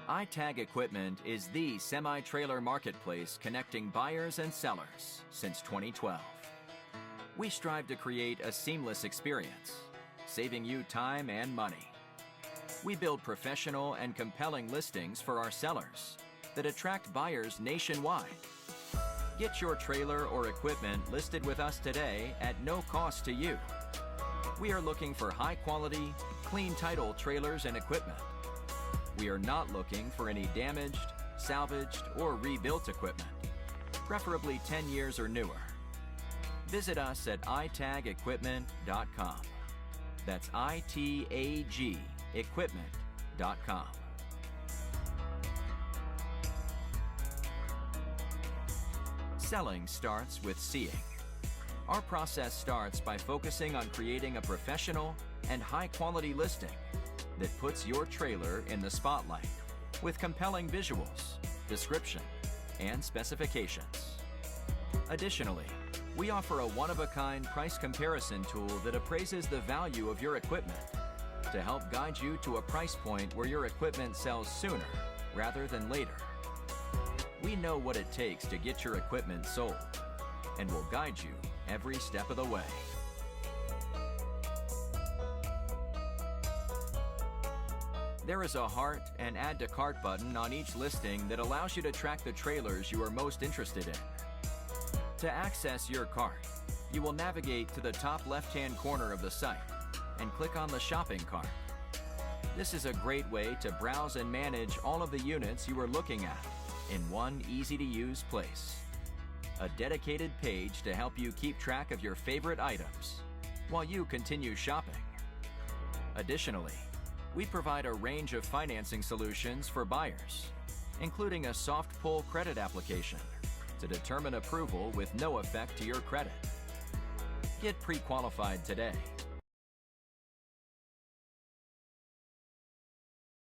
iTag Equipment is the semi-trailer marketplace connecting buyers and sellers since 2012. We strive to create a seamless experience, saving you time and money. We build professional and compelling listings for our sellers that attract buyers nationwide. Get your trailer or equipment listed with us today at no cost to you. We are looking for high-quality, clean title trailers and equipment. We are not looking for any damaged, salvaged, or rebuilt equipment, preferably 10 years or newer. Visit us at itagequipment.com. That's ITAG equipment.com. Selling starts with seeing. Our process starts by focusing on creating a professional and high-quality listing that puts your trailer in the spotlight with compelling visuals, description, and specifications. Additionally, we offer a one-of-a-kind price comparison tool that appraises the value of your equipment to help guide you to a price point where your equipment sells sooner rather than later. We know what it takes to get your equipment sold and will guide you every step of the way. There is a heart and add to cart button on each listing that allows you to track the trailers you are most interested in. To access your cart, you will navigate to the top left-hand corner of the site and click on the shopping cart. This is a great way to browse and manage all of the units you are looking at in one easy-to-use place. A dedicated page to help you keep track of your favorite items while you continue shopping. Additionally, we provide a range of financing solutions for buyers, including a soft pull credit application to determine approval with no effect to your credit. Get pre-qualified today